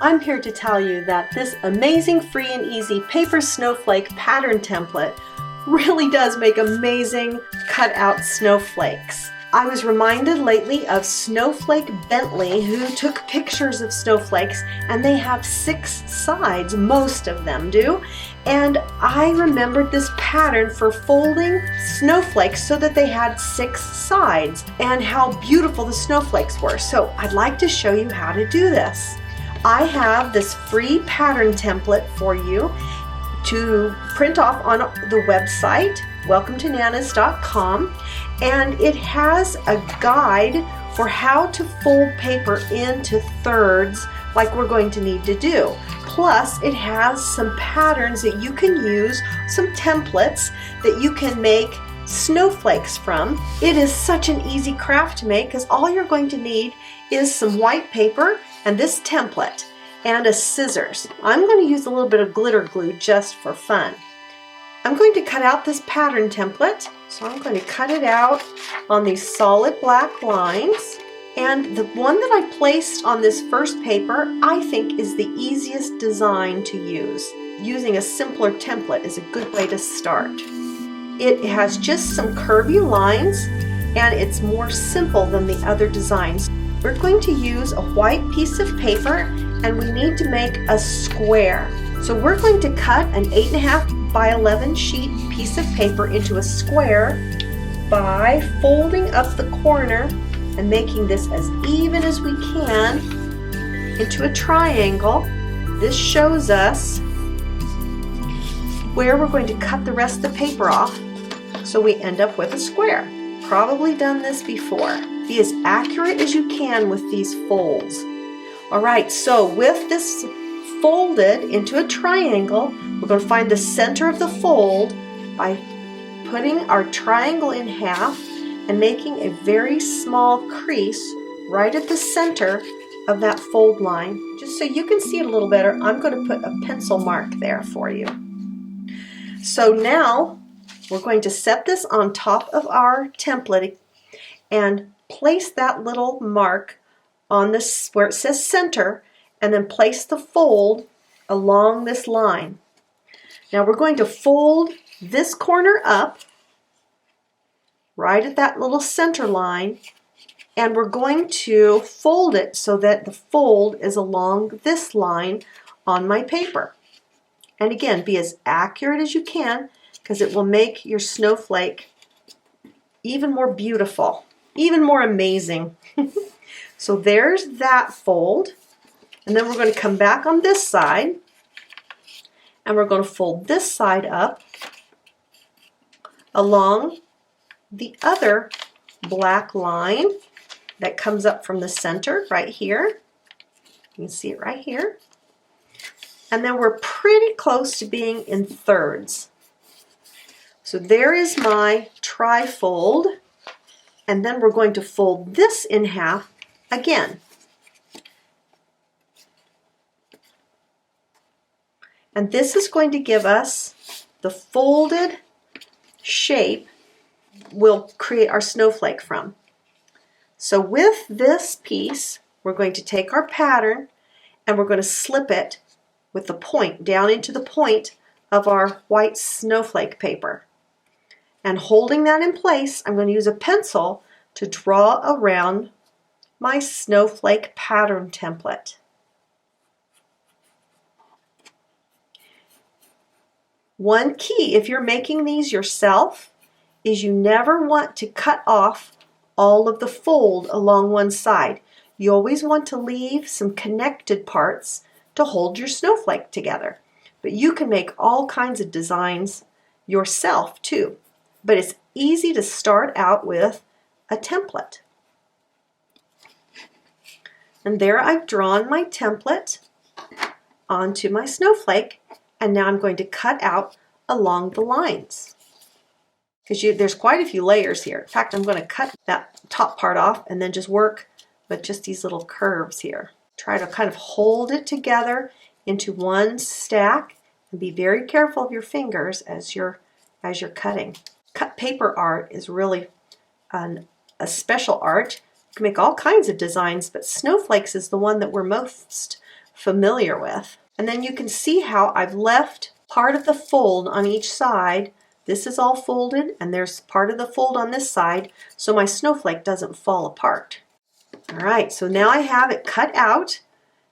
I'm here to tell you that this amazing free and easy paper snowflake pattern template really does make amazing cutout snowflakes. I was reminded lately of Snowflake Bentley, who took pictures of snowflakes, and they have 6 sides, most of them do. And I remembered this pattern for folding snowflakes so that they had 6 sides, and how beautiful the snowflakes were. So I'd like to show you how to do this. I have this free pattern template for you to print off on the website, welcometonanas.com, and it has a guide for how to fold paper into thirds like we're going to need to do. Plus, it has some patterns that you can use, some templates that you can make snowflakes from. It is such an easy craft to make because all you're going to need is some white paper and this template and a scissors. I'm going to use a little bit of glitter glue just for fun. I'm going to cut out this pattern template, so I'm going to cut it out on these solid black lines. And the one that I placed on this first paper, I think is the easiest design to use. Using a simpler template is a good way to start. It has just some curvy lines and it's more simple than the other designs. We're going to use a white piece of paper and we need to make a square. So we're going to cut an 8.5 by 11 sheet piece of paper into a square by folding up the corner and making this as even as we can into a triangle. This shows us where we're going to cut the rest of the paper off so we end up with a square. Probably done this before. Be as accurate as you can with these folds. Alright, so with this folded into a triangle, we're going to find the center of the fold by putting our triangle in half and making a very small crease right at the center of that fold line. Just so you can see it a little better, I'm going to put a pencil mark there for you. So now we're going to set this on top of our template and place that little mark on this where it says center, and then place the fold along this line. Now we're going to fold this corner up right at that little center line, and we're going to fold it so that the fold is along this line on my paper. And again, be as accurate as you can because it will make your snowflake even more beautiful, even more amazing. So there's that fold. And then we're going to come back on this side and we're going to fold this side up along the other black line that comes up from the center right here. You can see it right here. And then we're pretty close to being in thirds. So there is my tri-fold, and then we're going to fold this in half again. And this is going to give us the folded shape we'll create our snowflake from. So with this piece, we're going to take our pattern and we're going to slip it with the point down into the point of our white snowflake paper. And holding that in place, I'm going to use a pencil to draw around my snowflake pattern template. One key if you're making these yourself is you never want to cut off all of the fold along one side. You always want to leave some connected parts to hold your snowflake together. But you can make all kinds of designs yourself too. But it's easy to start out with a template. And there I've drawn my template onto my snowflake, and now I'm going to cut out along the lines. Because there's quite a few layers here. In fact, I'm going to cut that top part off and then just work with just these little curves here. Try to kind of hold it together into one stack and be very careful of your fingers as you're cutting. Cut paper art is really a special art. You can make all kinds of designs, but snowflakes is the one that we're most familiar with. And then you can see how I've left part of the fold on each side. This is all folded and there's part of the fold on this side so my snowflake doesn't fall apart. All right, so now I have it cut out,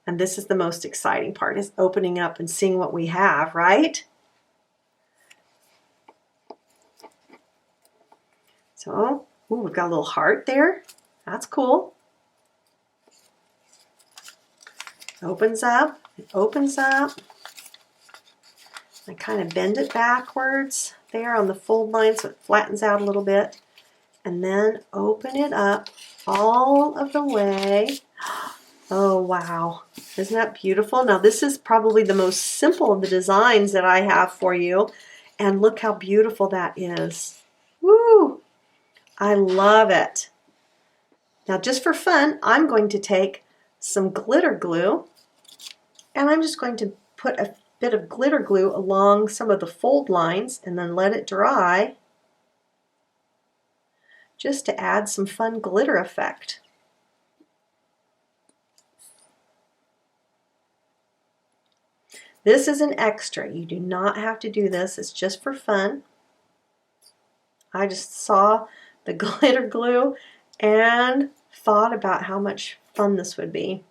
and this is the most exciting part, is opening up and seeing what we have, right? So, ooh, we've got a little heart there. That's cool. Opens up, it opens up. I kind of bend it backwards there on the fold line so it flattens out a little bit. And then open it up all of the way. Oh, wow. Isn't that beautiful? Now, this is probably the most simple of the designs that I have for you. And look how beautiful that is. Woo! I love it. Now, just for fun, I'm going to take some glitter glue, and I'm just going to put a bit of glitter glue along some of the fold lines and then let it dry, just to add some fun glitter effect. This is an extra. You do not have to do this. It's just for fun. I just saw the glitter glue and thought about how much fun this would be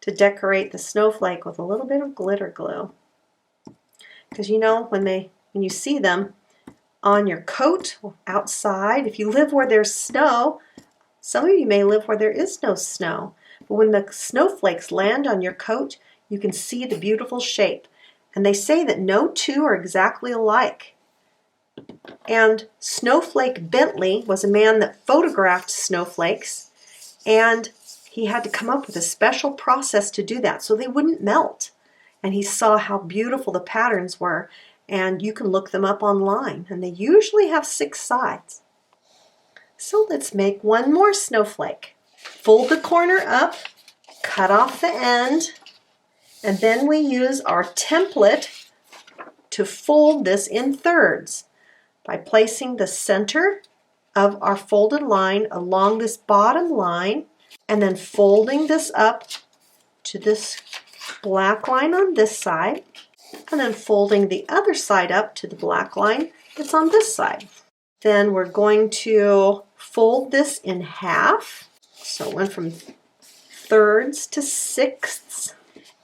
to decorate the snowflake with a little bit of glitter glue. Because you know, when you see them on your coat outside, if you live where there's snow, some of you may live where there is no snow, but when the snowflakes land on your coat, you can see the beautiful shape. And they say that no two are exactly alike. And Snowflake Bentley was a man that photographed snowflakes, and he had to come up with a special process to do that so they wouldn't melt. And he saw how beautiful the patterns were, and you can look them up online, and they usually have 6 sides. So let's make one more snowflake. Fold the corner up, cut off the end, and then we use our template to fold this in thirds by placing the center of our folded line along this bottom line, and then folding this up to this black line on this side, and then folding the other side up to the black line that's on this side. Then we're going to fold this in half. So it went from thirds to sixths.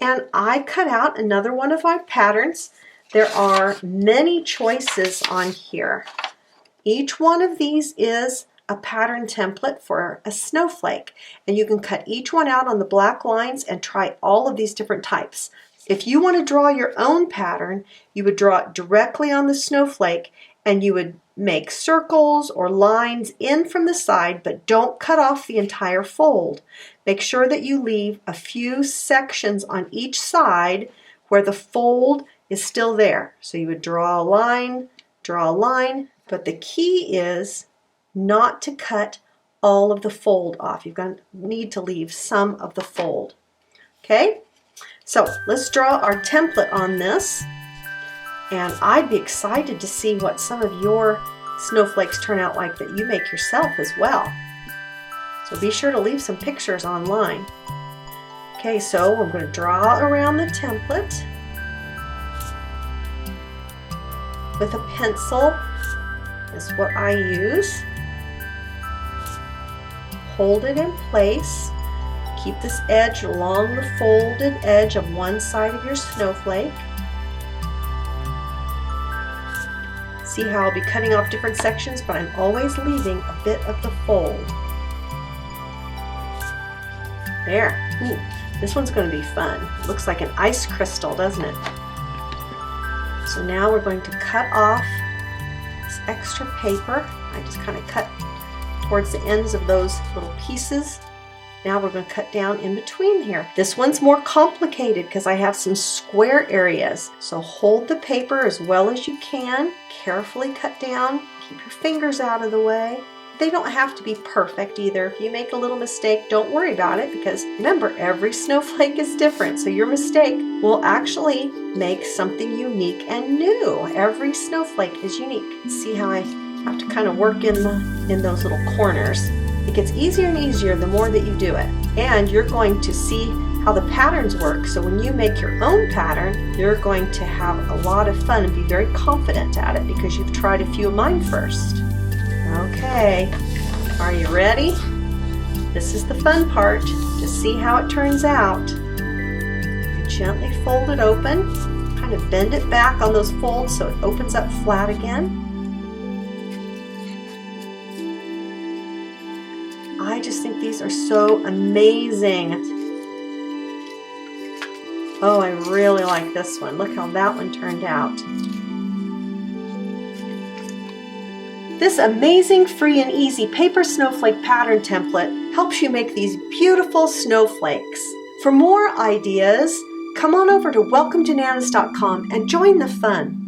And I cut out another one of my patterns. There are many choices on here. Each one of these is a pattern template for a snowflake, and you can cut each one out on the black lines and try all of these different types. If you want to draw your own pattern, you would draw it directly on the snowflake, and you would make circles or lines in from the side, but don't cut off the entire fold. Make sure that you leave a few sections on each side where the fold is still there. So you would draw a line, but the key is not to cut all of the fold off. You're going to need to leave some of the fold. Okay, so let's draw our template on this, and I'd be excited to see what some of your snowflakes turn out like that you make yourself as well. So be sure to leave some pictures online. Okay, so I'm going to draw around the template with a pencil. Is what I use. Hold it in place. Keep this edge along the folded edge of one side of your snowflake. See how I'll be cutting off different sections, but I'm always leaving a bit of the fold. There. Ooh, this one's going to be fun. It looks like an ice crystal, doesn't it? So now we're going to cut off this extra paper. I just kind of cut towards the ends of those little pieces. Now we're going to cut down in between here. This one's more complicated because I have some square areas. So hold the paper as well as you can. Carefully cut down. Keep your fingers out of the way. They don't have to be perfect either. If you make a little mistake, don't worry about it, because remember, every snowflake is different. So your mistake will actually make something unique and new. Every snowflake is unique. See how I have to kind of work in those little corners. It gets easier and easier the more that you do it. And you're going to see how the patterns work. So when you make your own pattern, you're going to have a lot of fun and be very confident at it because you've tried a few of mine first. Okay, are you ready? This is the fun part, to see how it turns out. You gently fold it open, kind of bend it back on those folds so it opens up flat again. I just think these are so amazing. Oh, I really like this one. Look how that one turned out. This amazing, free and easy paper snowflake pattern template helps you make these beautiful snowflakes. For more ideas, come on over to welcometobananas.com and join the fun.